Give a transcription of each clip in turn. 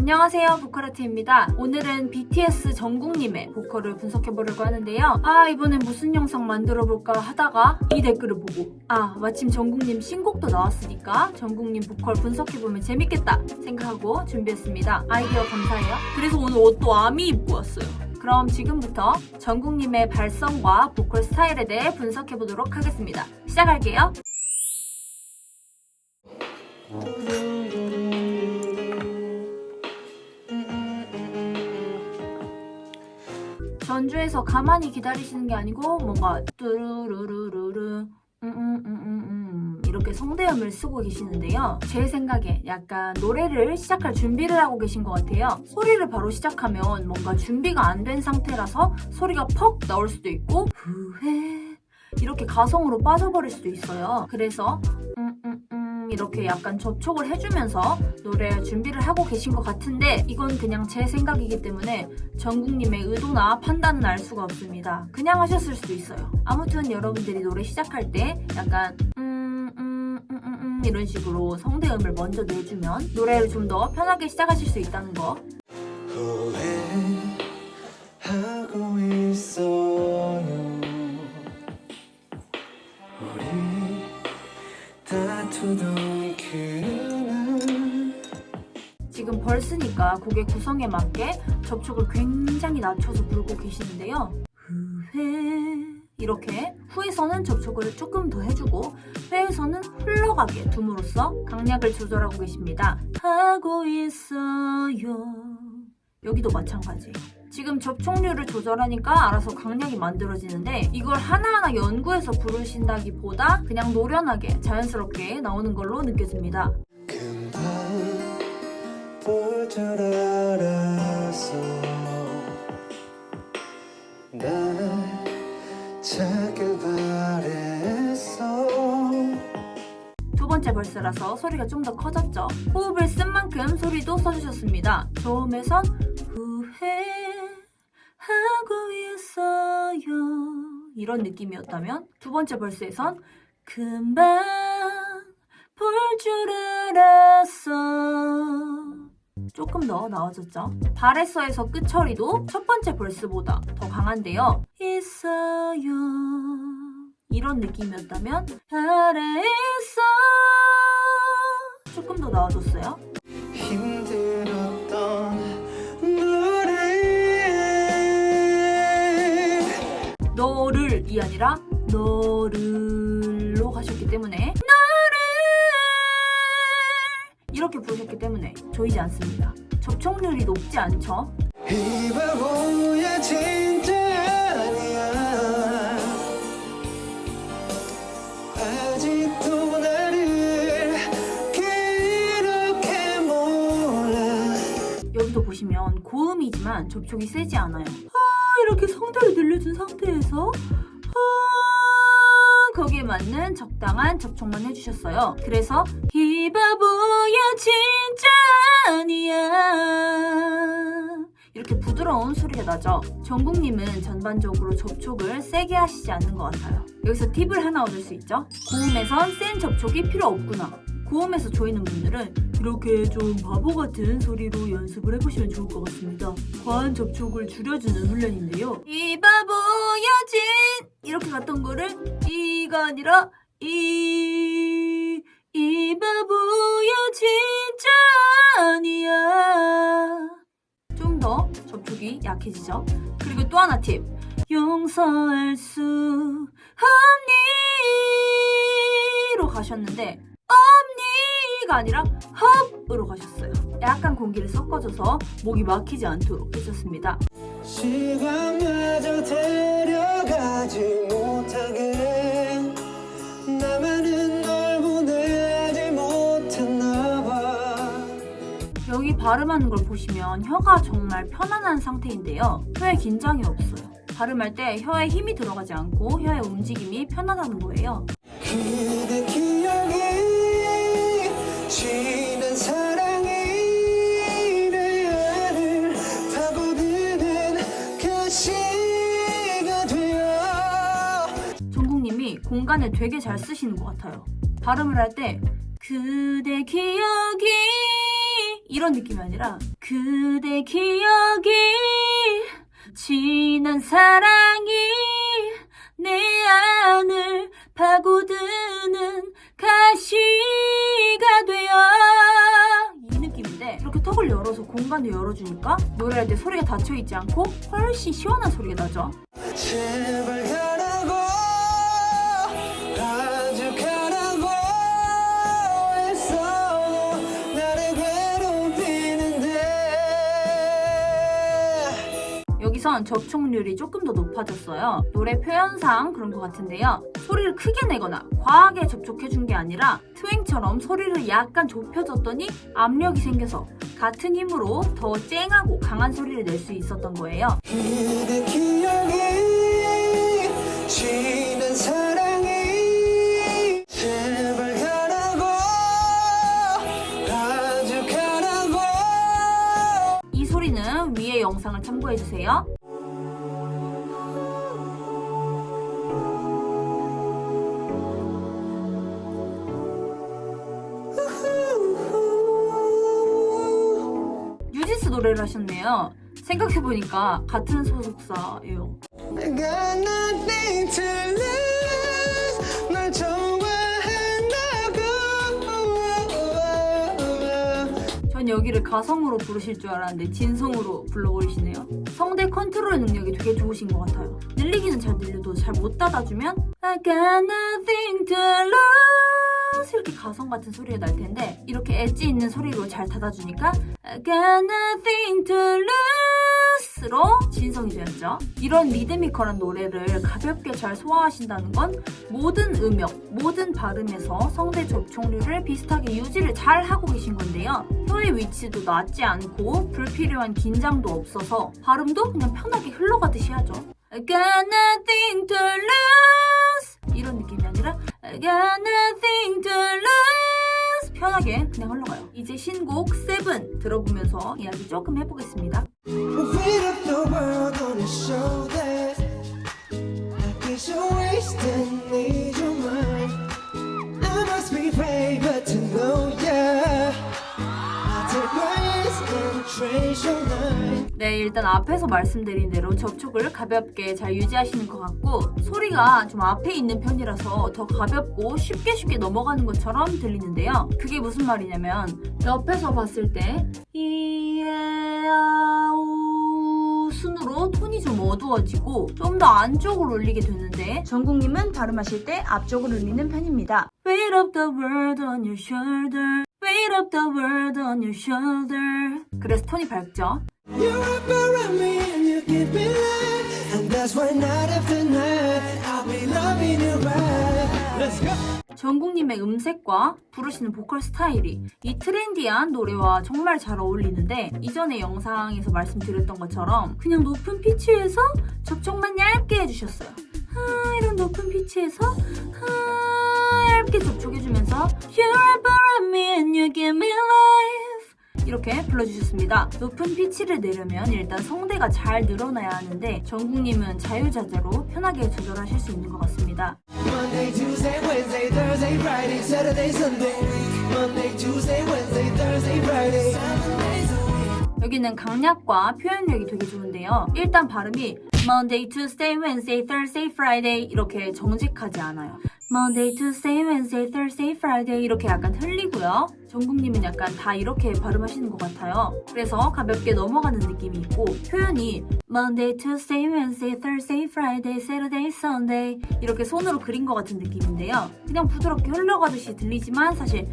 안녕하세요, 보컬아트입니다. 오늘은 BTS 정국님의 보컬을 분석해보려고 하는데요. 이번엔 무슨 영상 만들어볼까 하다가 이 댓글을 보고 마침 정국님 신곡도 나왔으니까 정국님 보컬 분석해보면 재밌겠다 생각하고 준비했습니다. 아이디어 감사해요. 그래서 오늘 옷도 아미 입고 왔어요. 그럼 지금부터 정국님의 발성과 보컬 스타일에 대해 분석해보도록 하겠습니다. 시작할게요. 전주에서 가만히 기다리시는 게 아니고 뭔가 뚜루루루루루 이렇게 성대음을 쓰고 계시는데요. 제 생각에 약간 노래를 시작할 준비를 하고 계신 것 같아요. 소리를 바로 시작하면 뭔가 준비가 안 된 상태라서 소리가 퍽 나올 수도 있고 후회 이렇게 가성으로 빠져버릴 수도 있어요. 그래서 이렇게 약간 접촉을 해주면서 노래 준비를 하고 계신 것 같은데 이건 그냥 제 생각이기 때문에 정국님의 의도나 판단은 알 수가 없습니다. 그냥 하셨을 수도 있어요. 아무튼 여러분들이 노래 시작할 때 약간 이런 식으로 성대음을 먼저 내주면 노래를 좀 더 편하게 시작하실 수 있다는 거. 후회하고 있어요. 우리 다투던 그날. 지금 벌스니까 곡의 구성에 맞게 접촉을 굉장히 낮춰서 부르고 계시는데요. 후회 이렇게 후에서는 접촉을 조금 더 해주고 회에서는 흘러가게 둠으로써 강약을 조절하고 계십니다. 하고 있어요. 여기도 마찬가지예요. 지금 접촉률을 조절하니까 알아서 강약이 만들어지는데 이걸 하나하나 연구해서 부르신다기보다 그냥 노련하게 자연스럽게 나오는 걸로 느껴집니다. 금방 볼 줄 알았어. 날 찾길 바랬어. 두 번째 벌스라서 소리가 좀 더 커졌죠. 호흡을 쓴 만큼 소리도 써주셨습니다. 저음에선 후회하고 있어요 이런 느낌이었다면 두 번째 벌스에선 금방 볼 줄 알았어 조금 더 나아졌죠. 바랬어에서 끝처리도 첫 번째 벌스보다 더 강한데요. 있어요 이런 느낌이었다면 바랬어 조금 더 나아졌어요. 힘들었던 노래 너를이 아니라 너를로 가셨기 때문에 너를 이렇게 부르셨기 때문에 조이지 않습니다. 접촉률이 높지 않죠. 이 바보야 진짜 아니야. 아직도 나를 그렇게 몰라. 여기도 보시면 고음이지만 접촉이 세지 않아요. 이렇게 성대를 늘려준 상태에서 거기에 맞는 적당한 접촉만 해주셨어요. 그래서 이 바보야 진짜 아니야 이렇게 부드러운 소리가 나죠. 정국님은 전반적으로 접촉을 세게 하시지 않는 것 같아요. 여기서 팁을 하나 얻을 수 있죠. 고음에선 센 접촉이 필요 없구나. 고음에서 조이는 분들은 이렇게 좀 바보 같은 소리로 연습을 해보시면 좋을 것 같습니다. 과한 접촉을 줄여주는 훈련인데요. 이 바보야 진 이렇게 갔던 거를 이가 아니라 이 바보야 진짜 아니야 좀 더 접촉이 약해지죠. 그리고 또 하나 팁. 용서할 수 없니로 가셨는데 없니가 아니라 헙으로 가셨어요. 약간 공기를 섞어줘서 목이 막히지 않도록 해줬습니다. 시간마저 데려가지 못하게 나만은 널 보내지 못했나 봐. 여기 발음하는 걸 보시면 혀가 정말 편안한 상태인데요. 혀에 긴장이 없어요. 발음할 때 혀에 힘이 들어가지 않고 혀의 움직임이 편안하는 거예요. 그대 기억이 지난 사랑이 내 안을 파고드는 가시가 되어. 정국님이 공간을 되게 잘 쓰시는 것 같아요. 발음을 할 때 그대 기억이 이런 느낌이 아니라 그대 기억이 지난 사랑이 내 안을 파고드는 가시가 되어 이 느낌인데 이렇게 턱을 열어서 공간을 열어주니까 노래할 때 소리가 닫혀있지 않고 훨씬 시원한 소리가 나죠. 제발 가라고 아주 가라고 했어 나를 괴롭히는데 여기선 접촉률이 조금 더 높아졌어요. 노래 표현상 그런 것 같은데요. 소리를 크게 내거나 과하게 접촉해준 게 아니라 트윙처럼 소리를 약간 좁혀줬더니 압력이 생겨서 같은 힘으로 더 쨍하고 강한 소리를 낼 수 있었던 거예요. 그대 기억이 지난 사랑이 제발 가라고 아주 가라고 이 소리는 위의 영상을 참고해주세요. 뉴진스 노래를 하셨네요. 생각해보니까 같은 소속사예요. I got nothing to lose 널 좋아한다고 전 여기를 가성으로 부르실 줄 알았는데 진성으로 불러버리시네요. 성대 컨트롤 능력이 되게 좋으신 것 같아요. 늘리기는 잘 늘려도 잘 못 닫아주면 I got nothing to lose 이렇게 가성 같은 소리가 날 텐데 이렇게 엣지 있는 소리로 잘 닫아주니까 I got nothing to lose로 진성이 되었죠. 이런 리드미컬한 노래를 가볍게 잘 소화하신다는 건 모든 음역, 모든 발음에서 성대 접촉률을 비슷하게 유지를 잘 하고 계신 건데요. 혀의 위치도 낮지 않고 불필요한 긴장도 없어서 발음도 그냥 편하게 흘러가듯이 하죠. I got nothing to lose 이런 느낌이 아니라 I got nothing to lose 편하게 그냥 흘러가요. 이제 신곡 세븐 들어보면서 이야기 조금 해보겠습니다. Weight of the world on your shoulders I guess you're wasting need your mind I must be brave but to know ya I take risks and trace your line 네, 일단 앞에서 말씀드린 대로 접촉을 가볍게 잘 유지하시는 것 같고 소리가 좀 앞에 있는 편이라서 더 가볍고 쉽게 넘어가는 것처럼 들리는데요. 그게 무슨 말이냐면 옆에서 봤을 때 이에아우 순으로 톤이 좀 어두워지고 좀 더 안쪽으로 울리게 되는데 정국님은 발음하실 때 앞쪽으로 울리는 편입니다. Weight of the world on your shoulder Weight of the world on your shoulder 그래서 톤이 밝죠. You wrap around me and you give me life And that's why night after night I'll be loving you right Let's go 정국님의 음색과 부르시는 보컬 스타일이 이 트렌디한 노래와 정말 잘 어울리는데 이전에 영상에서 말씀드렸던 것처럼 그냥 높은 피치에서 접촉만 얇게 해주셨어요. 이런 높은 피치에서 얇게 접촉해주면서 You wrap around me and you give me life 이렇게 불러주셨습니다. 높은 피치를 내려면 일단 성대가 잘 늘어나야 하는데 정국님은 자유자재로 편하게 조절하실 수 있는 것 같습니다. Monday, Tuesday, Wednesday, Thursday, Friday, Saturday, Sunday Monday, Tuesday, Wednesday, Thursday, Friday 7 days a week 여기는 강약과 표현력이 되게 좋은데요. 일단 발음이 Monday, Tuesday, Wednesday, Thursday, Friday 이렇게 정직하지 않아요. Monday, Tuesday, Wednesday, Thursday, Friday 이렇게 약간 흘리고요. 정국님은 약간 다 이렇게 발음하시는 것 같아요. 그래서 가볍게 넘어가는 느낌이 있고 표현이 Monday, Tuesday, Wednesday, Thursday, Friday, Saturday, Sunday 이렇게 손으로 그린 것 같은 느낌인데요. 그냥 부드럽게 흘러가듯이 들리지만 사실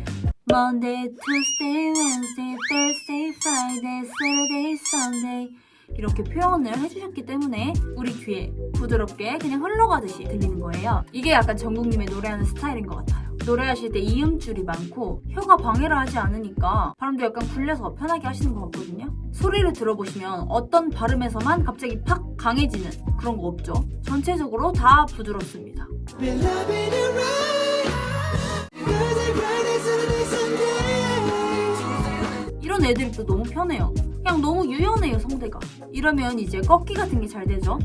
Monday, Tuesday, Wednesday, Thursday, Friday, Saturday, Sunday 이렇게 표현을 해주셨기 때문에 우리 귀에 부드럽게 그냥 흘러가듯이 들리는 거예요. 이게 약간 정국님의 노래하는 스타일인 것 같아요. 노래하실 때 이음줄이 많고 혀가 방해를 하지 않으니까 발음도 약간 굴려서 편하게 하시는 것 같거든요. 소리를 들어보시면 어떤 발음에서만 갑자기 팍 강해지는 그런 거 없죠. 전체적으로 다 부드럽습니다. Be loving you right Thursday, Friday, Saturday, Sunday 이런 애들이 또 너무 편해요. 그냥 너무 유연해요, 성대가. 이러면 이제 꺾기 같은 게 잘 되죠.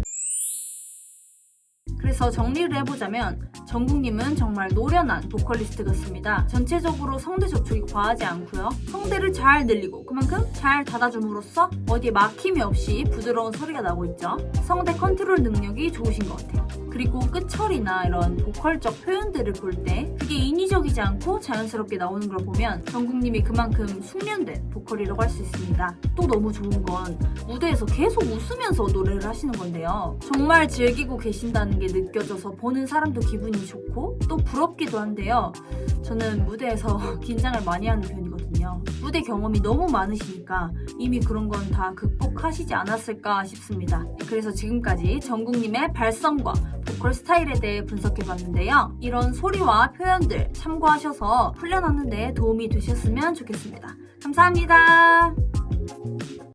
그래서 정리를 해보자면 정국님은 정말 노련한 보컬리스트 같습니다. 전체적으로 성대 접촉이 과하지 않고요. 성대를 잘 늘리고 그만큼 잘 닫아줌으로써 어디에 막힘이 없이 부드러운 소리가 나고 있죠. 성대 컨트롤 능력이 좋으신 것 같아요. 그리고 끝처리나 이런 보컬적 표현들을 볼 때 그게 인위적이지 않고 자연스럽게 나오는 걸 보면 정국님이 그만큼 숙련된 보컬이라고 할 수 있습니다. 또 너무 좋은 건 무대에서 계속 웃으면서 노래를 하시는 건데요. 정말 즐기고 계신다는 게 느껴져서 보는 사람도 기분이 좋고 또 부럽기도 한데요. 저는 무대에서 긴장을 많이 하는 편이거든요. 무대 경험이 너무 많으시니까 이미 그런 건 다 극복하시지 않았을까 싶습니다. 그래서 지금까지 정국님의 발성과 보컬 스타일에 대해 분석해봤는데요. 이런 소리와 표현들 참고하셔서 훈련하는 데 도움이 되셨으면 좋겠습니다. 감사합니다.